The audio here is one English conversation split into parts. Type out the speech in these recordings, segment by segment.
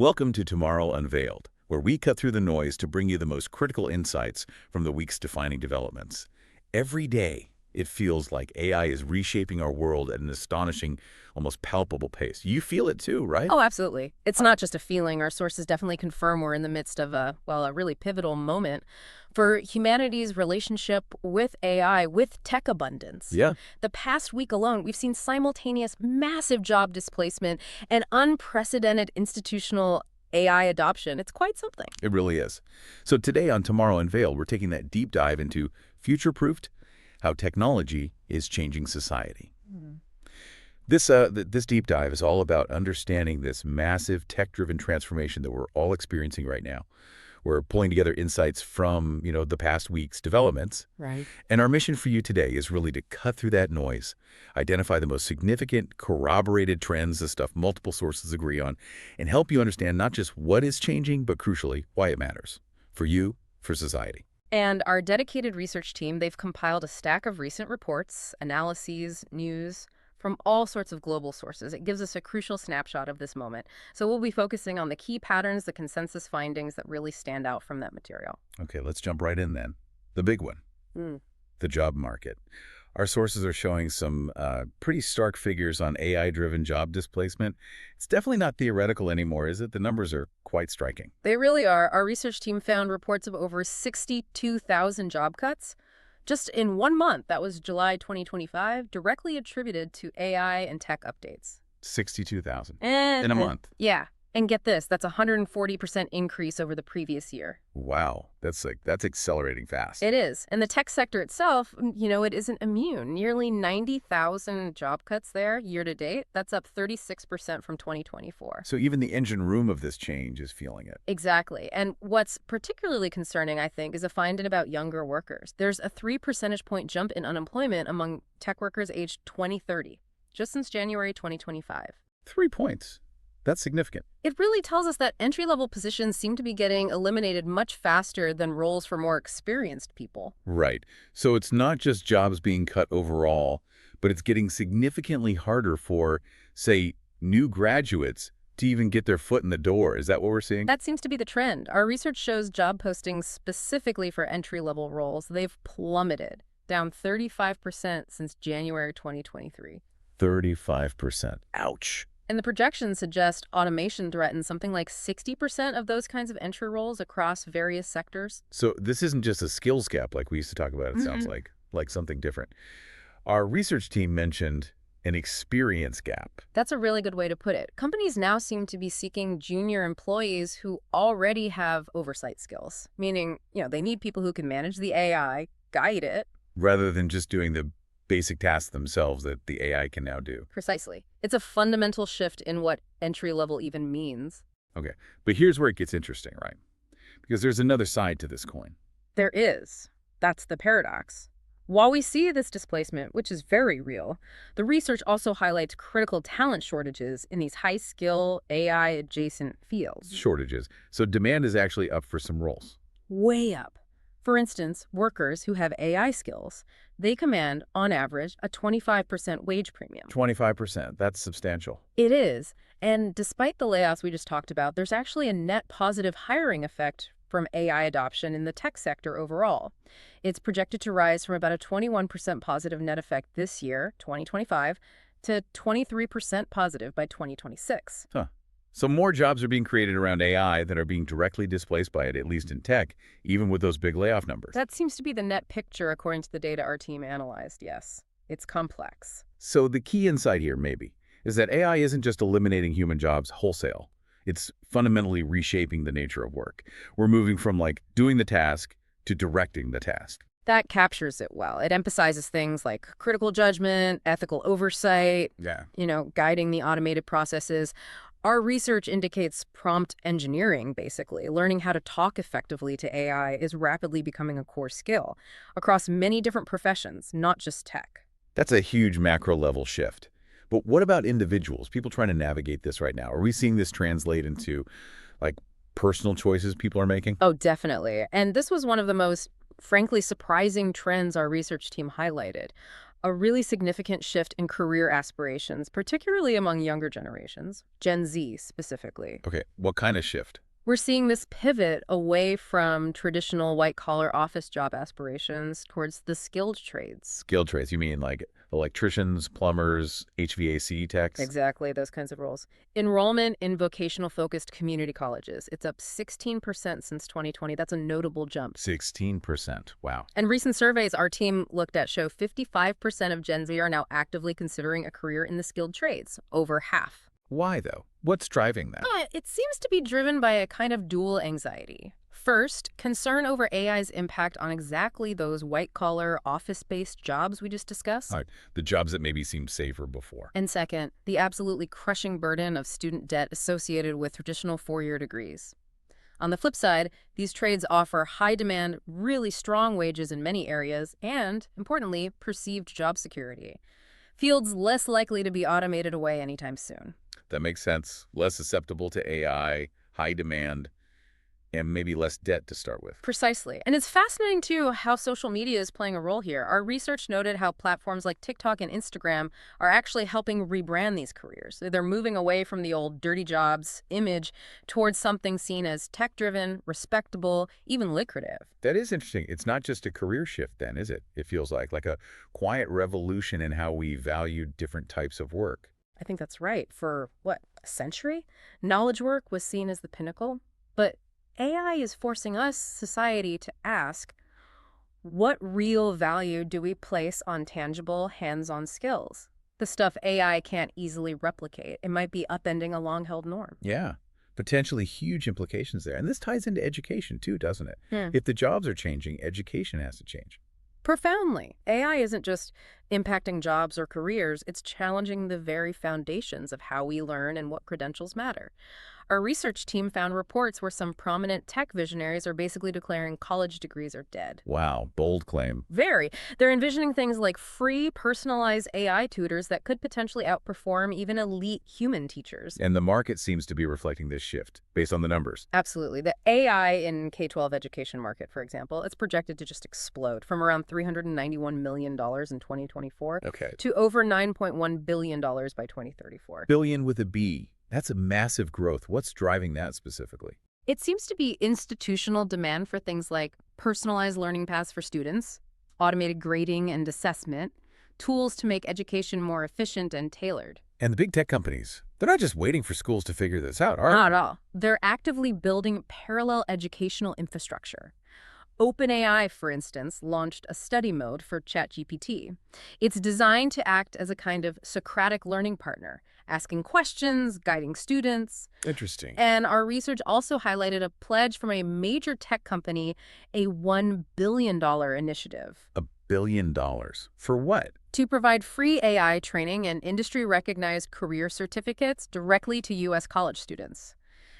Welcome to Tomorrow Unveiled, where we cut through the noise to bring you the most critical insights from the week's defining developments. Every day, it feels like AI is reshaping our world at an astonishing, almost palpable pace. You feel it too, right? Oh, absolutely. It's not just a feeling. Our sources definitely confirm we're in the midst of a really pivotal moment for humanity's relationship with AI, with tech abundance. Yeah, The past week alone, we've seen simultaneous massive job displacement and unprecedented institutional AI adoption. It's quite something. it really is. So today on Tomorrow Unveiled, we're taking that deep dive into future-proofed, how technology is changing society. This deep dive is all about understanding this massive tech-driven transformation that we're all experiencing right now. We're pulling together insights from, the past week's developments. Right. And our mission for you today is really to cut through that noise, identify the most significant, corroborated trends, the stuff multiple sources agree on, and help you understand not just what is changing, but crucially, why it matters. For you, for society. And our dedicated research team, they've compiled a stack of recent reports, analyses, news from all sorts of global sources. It gives us a crucial snapshot of this moment. So we'll be focusing on the key patterns, the consensus findings that really stand out from that material. Okay, let's jump right in then. The big one, the job market. Our sources are showing some pretty stark figures on AI-driven job displacement. It's definitely not theoretical anymore, is it? The numbers are quite striking. They really are. Our research team found reports of over 62,000 job cuts just in 1 month. That was July 2025, directly attributed to AI and tech updates. 62,000 And in a month. Yeah. And get this, that's a 140% increase over the previous year. Wow, that's accelerating fast. It is. And the tech sector itself, it isn't immune. Nearly 90,000 job cuts there year to date. That's up 36% from 2024. So even the engine room of this change is feeling it. Exactly. And what's particularly concerning, I think, is a finding about younger workers. There's a 3 percentage point jump in unemployment among tech workers aged 20-30, just since January 2025. 3 points. That's significant. It really tells us that entry-level positions seem to be getting eliminated much faster than roles for more experienced people. Right. So it's not just jobs being cut overall, but it's getting significantly harder for, say, new graduates to even get their foot in the door. Is that what we're seeing? That seems to be the trend. Our research shows job postings specifically for entry-level roles, they've plummeted, down 35% since January 2023. 35%. Ouch. And the projections suggest automation threatens something like 60% of those kinds of entry roles across various sectors. So this isn't just a skills gap like we used to talk about, it sounds like something different. Our research team mentioned an experience gap. That's a really good way to put it. Companies now seem to be seeking junior employees who already have oversight skills, meaning, they need people who can manage the AI, guide it. Rather than just doing the basic tasks themselves that the AI can now do. Precisely. It's a fundamental shift in what entry-level even means. Okay, but here's where it gets interesting, right? Because there's another side to this coin. There is. That's the paradox. While we see this displacement, which is very real, the research also highlights critical talent shortages in these high-skill, AI-adjacent fields. Shortages. So demand is actually up for some roles. Way up. For instance, workers who have AI skills, they command, on average, a 25% wage premium. 25%. That's substantial. It is. And despite the layoffs we just talked about, there's actually a net positive hiring effect from AI adoption in the tech sector overall. It's projected to rise from about a 21% positive net effect this year, 2025, to 23% positive by 2026. Huh. So more jobs are being created around AI that are being directly displaced by it, at least in tech, even with those big layoff numbers. That seems to be the net picture according to the data our team analyzed, yes. It's complex. So the key insight here, maybe, is that AI isn't just eliminating human jobs wholesale. It's fundamentally reshaping the nature of work. We're moving from, doing the task to directing the task. That captures it well. It emphasizes things like critical judgment, ethical oversight, guiding the automated processes. Our research indicates prompt engineering, basically. Learning how to talk effectively to AI is rapidly becoming a core skill across many different professions, not just tech. That's a huge macro-level shift. But what about individuals, people trying to navigate this right now? Are we seeing this translate into, personal choices people are making? Oh, definitely. And this was one of the most, frankly, surprising trends our research team highlighted. a really significant shift in career aspirations, particularly among younger generations, Gen Z specifically. Okay, what kind of shift? We're seeing this pivot away from traditional white-collar office job aspirations towards the skilled trades. Skilled trades, you mean like electricians, plumbers, HVAC techs? Exactly, those kinds of roles. Enrollment in vocational-focused community colleges, it's up 16% since 2020. That's a notable jump. 16%. Wow. And recent surveys our team looked at show 55% of Gen Z are now actively considering a career in the skilled trades, over half. Why, though? What's driving that? It seems to be driven by a kind of dual anxiety. First, concern over AI's impact on exactly those white-collar, office-based jobs we just discussed. All right, the jobs that maybe seemed safer before. And second, the absolutely crushing burden of student debt associated with traditional four-year degrees. On the flip side, these trades offer high demand, really strong wages in many areas, and, importantly, perceived job security. Fields less likely to be automated away anytime soon. That makes sense. Less susceptible to AI, high demand, and maybe less debt to start with. Precisely. And it's fascinating, too, how social media is playing a role here. Our research noted how platforms like TikTok and Instagram are actually helping rebrand these careers. They're moving away from the old dirty jobs image towards something seen as tech-driven, respectable, even lucrative. That is interesting. It's not just a career shift then, is it? It feels like a quiet revolution in how we value different types of work. I think that's right. For, a century? Knowledge work was seen as the pinnacle. But AI is forcing us, society, to ask, what real value do we place on tangible, hands-on skills? The stuff AI can't easily replicate. It might be upending a long-held norm. Yeah, potentially huge implications there. And this ties into education too, doesn't it? Hmm. If the jobs are changing, education has to change. Profoundly. AI isn't just impacting jobs or careers, it's challenging the very foundations of how we learn and what credentials matter. Our research team found reports where some prominent tech visionaries are basically declaring college degrees are dead. Wow, bold claim. Very. They're envisioning things like free, personalized AI tutors that could potentially outperform even elite human teachers. And the market seems to be reflecting this shift, based on the numbers. Absolutely. The AI in K-12 education market, for example, it's projected to just explode from around $391 million in 2024 to over $9.1 billion by 2034. Billion with a B. That's a massive growth. What's driving that specifically? It seems to be institutional demand for things like personalized learning paths for students, automated grading and assessment, tools to make education more efficient and tailored. And the big tech companies, they're not just waiting for schools to figure this out, are they? Not at all. They're actively building parallel educational infrastructure. OpenAI, for instance, launched a study mode for ChatGPT. It's designed to act as a kind of Socratic learning partner, asking questions, guiding students. Interesting. And our research also highlighted a pledge from a major tech company, a $1 billion initiative. $1 billion. For what? To provide free AI training and industry-recognized career certificates directly to U.S. college students,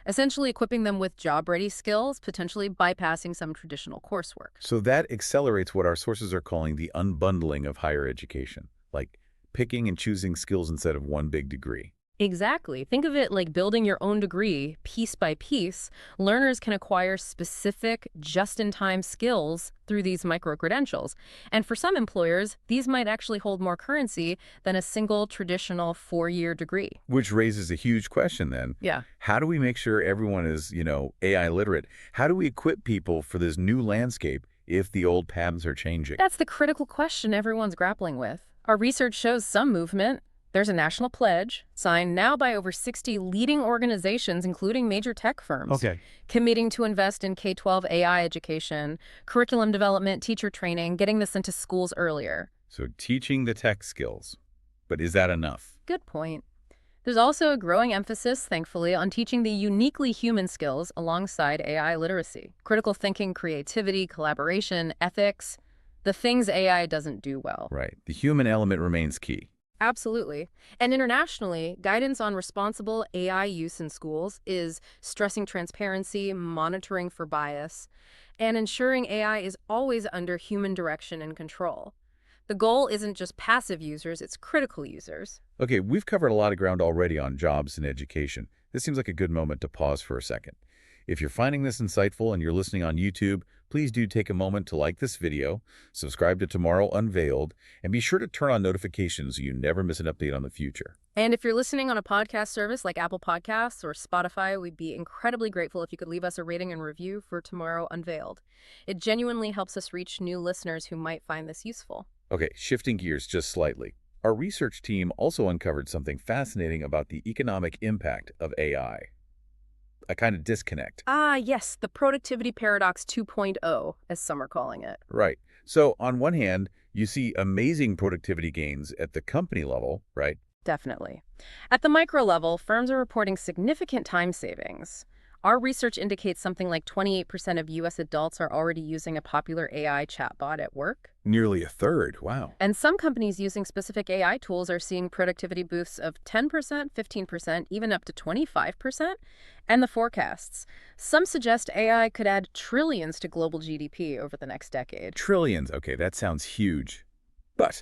essentially equipping them with job-ready skills, potentially bypassing some traditional coursework. So that accelerates what our sources are calling the unbundling of higher education, like picking and choosing skills instead of one big degree. Exactly. Think of it like building your own degree, piece by piece. Learners can acquire specific, just-in-time skills through these micro-credentials. And for some employers, these might actually hold more currency than a single traditional four-year degree. Which raises a huge question then. Yeah. How do we make sure everyone is, AI literate? How do we equip people for this new landscape if the old paths are changing? That's the critical question everyone's grappling with. Our research shows some movement. There's a national pledge, signed now by over 60 leading organizations, including major tech firms, committing to invest in K-12 AI education, curriculum development, teacher training, getting this into schools earlier. So teaching the tech skills. But is that enough? Good point. There's also a growing emphasis, thankfully, on teaching the uniquely human skills alongside AI literacy. Critical thinking, creativity, collaboration, ethics, the things AI doesn't do well. Right. The human element remains key. Absolutely. And internationally, guidance on responsible AI use in schools is stressing transparency, monitoring for bias, and ensuring AI is always under human direction and control. The goal isn't just passive users, it's critical users. Okay, we've covered a lot of ground already on jobs and education. This seems like a good moment to pause for a second. If you're finding this insightful and you're listening on YouTube, please do take a moment to like this video, subscribe to Tomorrow Unveiled, and be sure to turn on notifications so you never miss an update on the future. And if you're listening on a podcast service like Apple Podcasts or Spotify, we'd be incredibly grateful if you could leave us a rating and review for Tomorrow Unveiled. It genuinely helps us reach new listeners who might find this useful. Okay, shifting gears just slightly. Our research team also uncovered something fascinating about the economic impact of AI. A kind of disconnect. Ah, yes, the productivity paradox 2.0, as some are calling it. Right. So on one hand, you see amazing productivity gains at the company level, right? Definitely. At the micro level, firms are reporting significant time savings. Our research indicates something like 28% of U.S. adults are already using a popular AI chatbot at work. Nearly a third. Wow. And some companies using specific AI tools are seeing productivity boosts of 10%, 15%, even up to 25%. And the forecasts. Some suggest AI could add trillions to global GDP over the next decade. Trillions. Okay, that sounds huge. But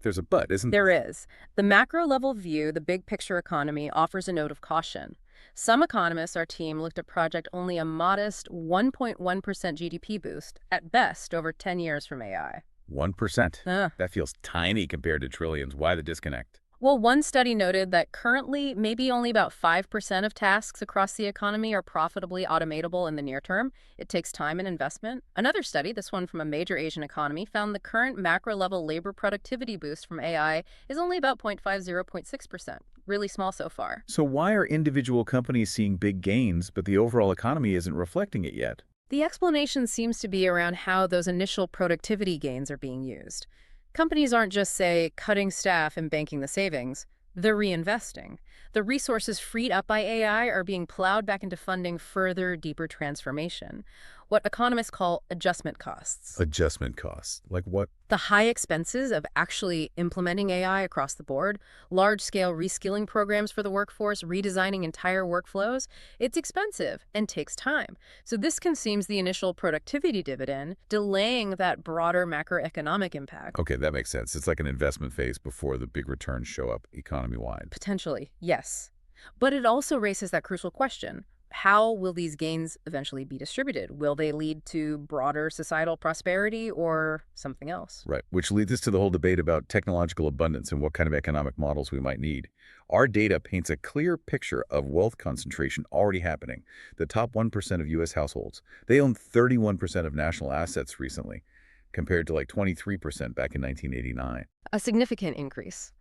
there's a but, isn't there? There is. The macro-level view, the big-picture economy, offers a note of caution. Some economists, our team, looked to project only a modest 1.1% GDP boost, at best, over 10 years from AI. 1%. Uh. That feels tiny compared to trillions. Why the disconnect? Well, one study noted that currently maybe only about 5% of tasks across the economy are profitably automatable in the near term. It takes time and investment. Another study, this one from a major Asian economy, found the current macro-level labor productivity boost from AI is only about 0.50, 0.6%. Really small so far. So why are individual companies seeing big gains, but the overall economy isn't reflecting it yet? The explanation seems to be around how those initial productivity gains are being used. Companies aren't just, say, cutting staff and banking the savings. They're reinvesting. The resources freed up by AI are being plowed back into funding further, deeper transformation. What economists call adjustment costs. Adjustment costs? Like what? The high expenses of actually implementing AI across the board, large-scale reskilling programs for the workforce, redesigning entire workflows, it's expensive and takes time. So this consumes the initial productivity dividend, delaying that broader macroeconomic impact. Okay, that makes sense. It's like an investment phase before the big returns show up economy-wide. Potentially, yes. But it also raises that crucial question. How will these gains eventually be distributed? Will they lead to broader societal prosperity or something else? Right, which leads us to the whole debate about technological abundance and what kind of economic models we might need. Our data paints a clear picture of wealth concentration already happening. The top 1% of U.S. households, they own 31% of national assets recently, compared to like 23% back in 1989. A significant increase.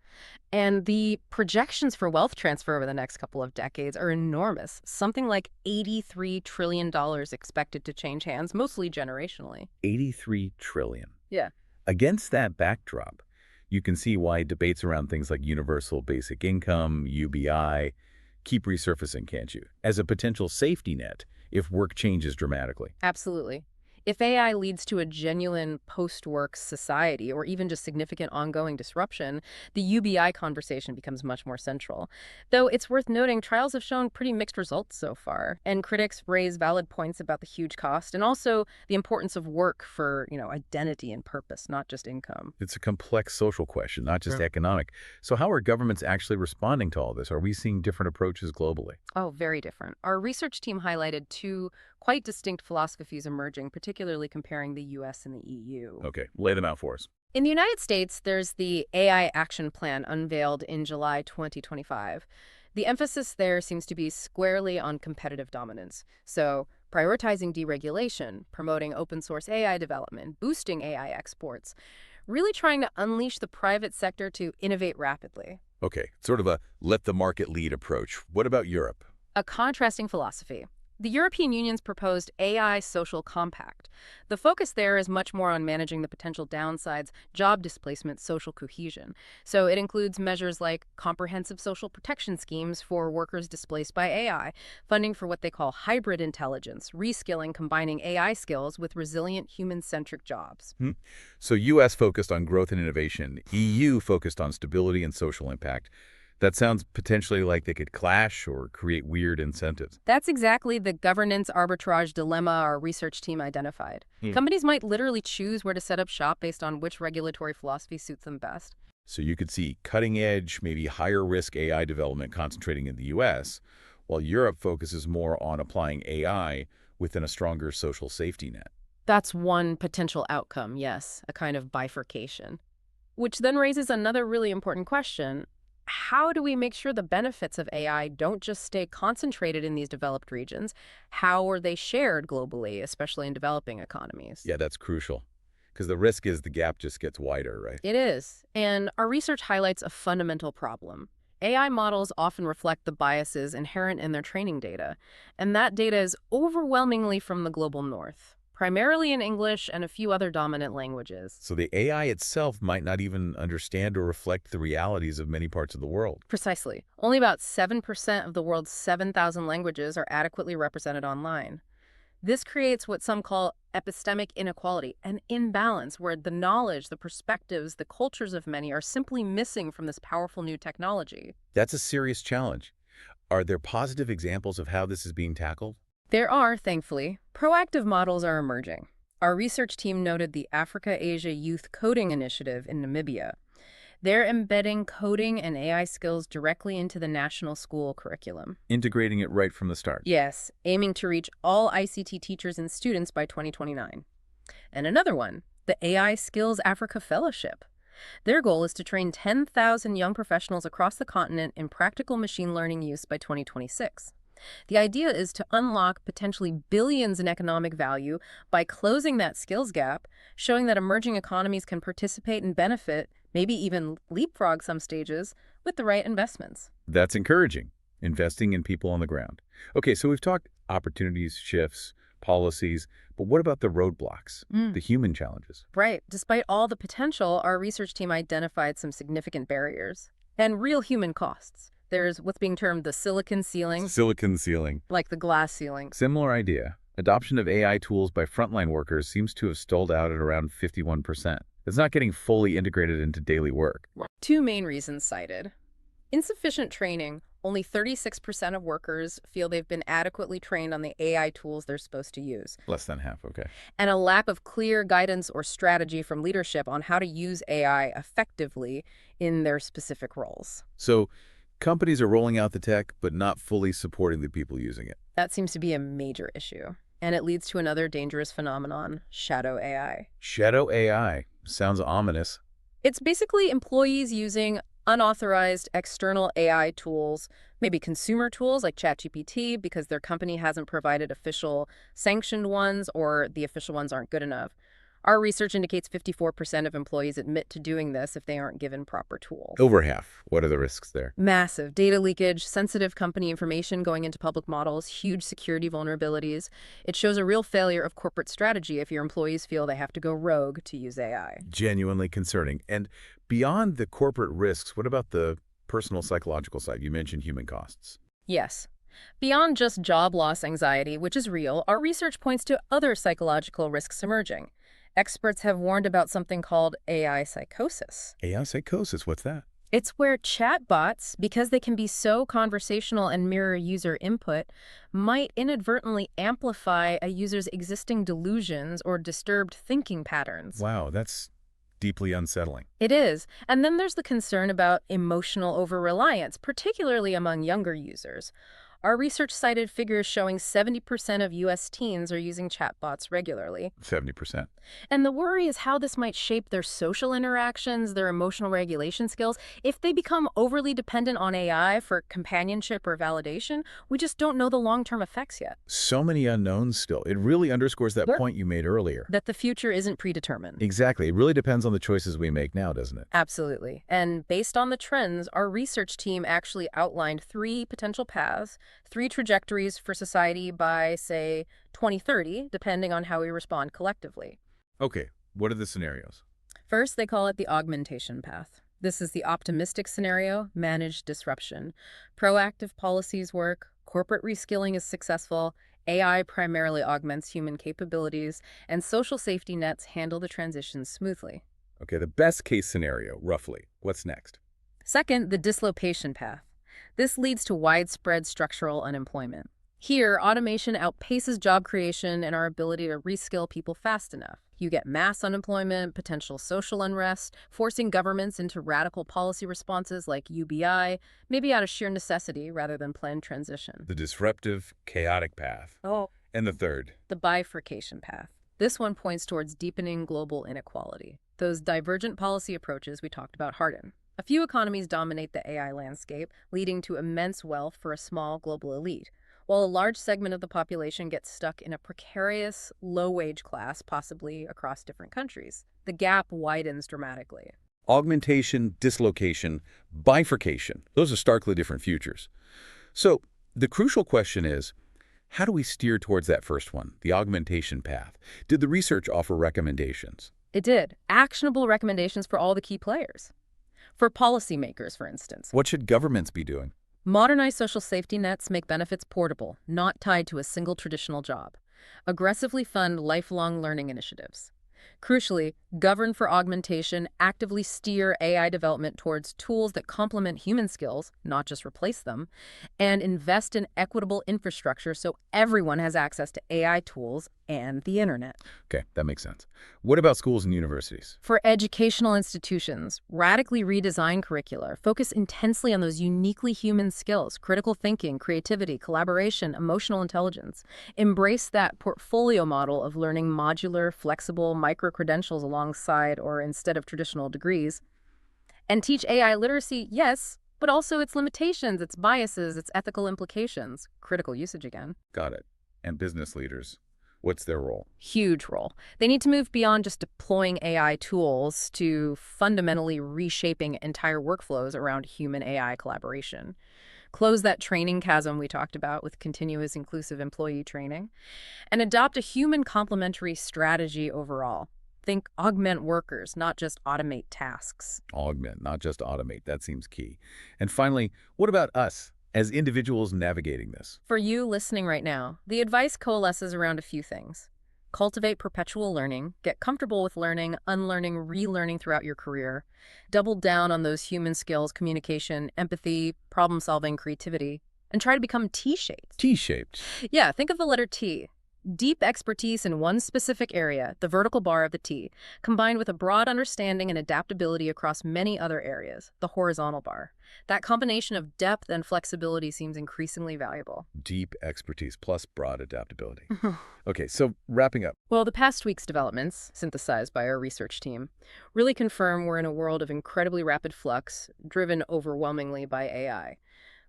And the projections for wealth transfer over the next couple of decades are enormous. Something like $83 trillion expected to change hands, mostly generationally. 83 trillion. Yeah. Against that backdrop, you can see why debates around things like universal basic income, UBI, keep resurfacing, can't you? As a potential safety net if work changes dramatically. Absolutely. If AI leads to a genuine post-work society or even just significant ongoing disruption, the UBI conversation becomes much more central. Though it's worth noting trials have shown pretty mixed results so far, and critics raise valid points about the huge cost and also the importance of work for, identity and purpose, not just income. It's a complex social question, not just economic. So how are governments actually responding to all this? Are we seeing different approaches globally? Oh, very different. Our research team highlighted two quite distinct philosophies emerging, particularly comparing the U.S. and the EU. Okay, lay them out for us. In the United States, there's the AI Action Plan unveiled in July 2025. The emphasis there seems to be squarely on competitive dominance. So, prioritizing deregulation, promoting open source AI development, boosting AI exports, really trying to unleash the private sector to innovate rapidly. Okay, sort of a let the market lead approach. What about Europe? A contrasting philosophy. The European Union's proposed AI Social Compact. The focus there is much more on managing the potential downsides, job displacement, social cohesion. So it includes measures like comprehensive social protection schemes for workers displaced by AI, funding for what they call hybrid intelligence, reskilling combining AI skills with resilient human-centric jobs. So U.S. focused on growth and innovation, EU focused on stability and social impact. That sounds potentially like they could clash or create weird incentives. That's exactly the governance arbitrage dilemma our research team identified. Companies might literally choose where to set up shop based on which regulatory philosophy suits them best. So you could see cutting-edge, maybe higher-risk AI development concentrating in the U.S., while Europe focuses more on applying AI within a stronger social safety net. That's one potential outcome, yes, a kind of bifurcation. Which then raises another really important question. How do we make sure the benefits of AI don't just stay concentrated in these developed regions? How are they shared globally, especially in developing economies? Yeah, that's crucial. Because the risk is the gap just gets wider, right? It is. And our research highlights a fundamental problem. AI models often reflect the biases inherent in their training data, and that data is overwhelmingly from the global north, primarily in English and a few other dominant languages. So the AI itself might not even understand or reflect the realities of many parts of the world. Precisely. Only about 7% of the world's 7,000 languages are adequately represented online. This creates what some call epistemic inequality, an imbalance where the knowledge, the perspectives, the cultures of many are simply missing from this powerful new technology. That's a serious challenge. Are there positive examples of how this is being tackled? There are, thankfully. Proactive models are emerging. Our research team noted the Africa-Asia Youth Coding Initiative in Namibia. They're embedding coding and AI skills directly into the national school curriculum. Integrating it right from the start. Yes, aiming to reach all ICT teachers and students by 2029. And another one, the AI Skills Africa Fellowship. Their goal is to train 10,000 young professionals across the continent in practical machine learning use by 2026. The idea is to unlock potentially billions in economic value by closing that skills gap, showing that emerging economies can participate and benefit, maybe even leapfrog some stages, with the right investments. That's encouraging. Investing in people on the ground. Okay, so we've talked opportunities, shifts, policies, but what about the roadblocks, the human challenges? Right. Despite all the potential, our research team identified some significant barriers and real human costs. There's what's being termed the silicon ceiling, Silicon ceiling. like the glass ceiling. Similar idea. Adoption of AI tools by frontline workers seems to have stalled out at around 51%. It's not getting fully integrated into daily work. Two main reasons cited. Insufficient training. Only 36% of workers feel they've been adequately trained on the AI tools they're supposed to use. Less than half, okay. And a lack of clear guidance or strategy from leadership on how to use AI effectively in their specific roles. So companies are rolling out the tech, but not fully supporting the people using it. That seems to be a major issue. And it leads to another dangerous phenomenon, shadow AI. Shadow AI. Sounds ominous. It's basically employees using unauthorized external AI tools, maybe consumer tools like ChatGPT because their company hasn't provided official sanctioned ones or the official ones aren't good enough. Our research indicates 54% of employees admit to doing this if they aren't given proper tools. Over half. What are the risks there? Massive data leakage, sensitive company information going into public models, huge security vulnerabilities. It shows a real failure of corporate strategy if your employees feel they have to go rogue to use AI. Genuinely concerning. And beyond the corporate risks, what about the personal psychological side? You mentioned human costs. Yes. Beyond just job loss anxiety, which is real, our research points to other psychological risks emerging. Experts have warned about something called AI psychosis. AI psychosis, what's that? It's where chatbots, because they can be so conversational and mirror user input, might inadvertently amplify a user's existing delusions or disturbed thinking patterns. Wow, that's deeply unsettling. It is. And then there's the concern about emotional over-reliance, particularly among younger users. Our research cited figures showing 70% of U.S. teens are using chatbots regularly. 70%. And the worry is how this might shape their social interactions, their emotional regulation skills. If they become overly dependent on AI for companionship or validation, we just don't know the long-term effects yet. So many unknowns still. It really underscores that point you made earlier. That the future isn't predetermined. Exactly. It really depends on the choices we make now, doesn't it? Absolutely. And based on the trends, our research team actually outlined 3 potential paths, 3 trajectories for society by, say, 2030, depending on how we respond collectively. Okay, what are the scenarios? First, they call it the augmentation path. This is the optimistic scenario, managed disruption. Proactive policies work, corporate reskilling is successful, AI primarily augments human capabilities, and social safety nets handle the transition smoothly. Okay, the best case scenario, roughly. What's next? Second, the dislocation path. This leads to widespread structural unemployment. Here, automation outpaces job creation and our ability to reskill people fast enough. You get mass unemployment, potential social unrest, forcing governments into radical policy responses like UBI, maybe out of sheer necessity rather than planned transition. The disruptive, chaotic path. Oh. And the third? The bifurcation path. This one points towards deepening global inequality. Those divergent policy approaches we talked about harden. A few economies dominate the AI landscape, leading to immense wealth for a small global elite, while a large segment of the population gets stuck in a precarious, low-wage class, possibly across different countries. The gap widens dramatically. Augmentation, dislocation, bifurcation. Those are starkly different futures. So the crucial question is, how do we steer towards that first one, the augmentation path? Did the research offer recommendations? It did. Actionable recommendations for all the key players. For policymakers, for instance. What should governments be doing? Modernize social safety nets, make benefits portable, not tied to a single traditional job. Aggressively fund lifelong learning initiatives. Crucially, govern for augmentation, actively steer AI development towards tools that complement human skills, not just replace them, and invest in equitable infrastructure so everyone has access to AI tools and the internet. Okay, that makes sense. What about schools and universities? For educational institutions, radically redesign curricula, focus intensely on those uniquely human skills, critical thinking, creativity, collaboration, emotional intelligence. Embrace that portfolio model of learning modular, flexible, micro-credentials alongside or instead of traditional degrees. And teach AI literacy, yes, but also its limitations, its biases, its ethical implications. Critical usage again. Got it. And business leaders, what's their role? Huge role. They need to move beyond just deploying AI tools to fundamentally reshaping entire workflows around human-AI collaboration. Close that training chasm we talked about with continuous inclusive employee training, and adopt a human complementary strategy overall. Think augment workers, not just automate tasks. Augment, not just automate. That seems key. And finally, what about us as individuals navigating this? For you listening right now, the advice coalesces around a few things. Cultivate perpetual learning, get comfortable with learning, unlearning, relearning throughout your career. Double down on those human skills, communication, empathy, problem-solving, creativity, and try to become T-shaped. T-shaped. Yeah, think of the letter T. Deep expertise in one specific area, the vertical bar of the T, combined with a broad understanding and adaptability across many other areas, the horizontal bar. That combination of depth and flexibility seems increasingly valuable. Deep expertise plus broad adaptability. Okay, so wrapping up. Well, the past week's developments, synthesized by our research team, really confirm we're in a world of incredibly rapid flux, driven overwhelmingly by AI.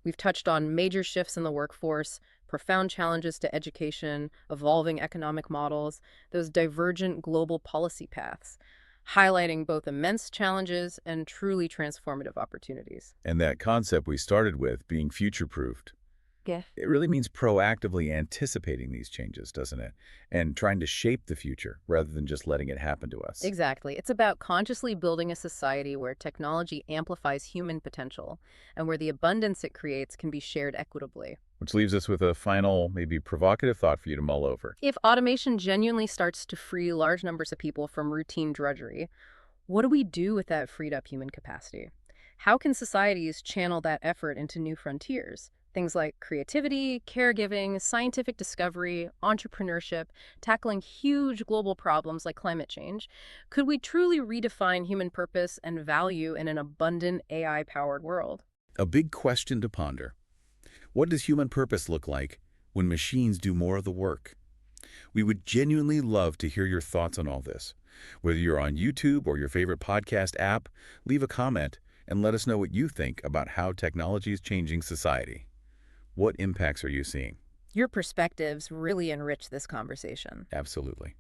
We've touched on major shifts in the workforce, profound challenges to education, evolving economic models, those divergent global policy paths, highlighting both immense challenges and truly transformative opportunities. And that concept we started with, being future-proofed, Yeah. it really means proactively anticipating these changes, doesn't it? And trying to shape the future rather than just letting it happen to us. Exactly. It's about consciously building a society where technology amplifies human potential and where the abundance it creates can be shared equitably. Which leaves us with a final, maybe provocative thought for you to mull over. If automation genuinely starts to free large numbers of people from routine drudgery, what do we do with that freed up human capacity? How can societies channel that effort into new frontiers? Things like creativity, caregiving, scientific discovery, entrepreneurship, tackling huge global problems like climate change. Could we truly redefine human purpose and value in an abundant AI-powered world? A big question to ponder. What does human purpose look like when machines do more of the work? We would genuinely love to hear your thoughts on all this. Whether you're on YouTube or your favorite podcast app, leave a comment and let us know what you think about how technology is changing society. What impacts are you seeing? Your perspectives really enrich this conversation. Absolutely.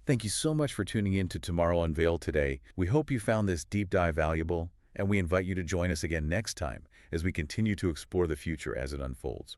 Thank you so much for tuning in to Tomorrow Unveiled today. We hope you found this deep dive valuable, and we invite you to join us again next time as we continue to explore the future as it unfolds.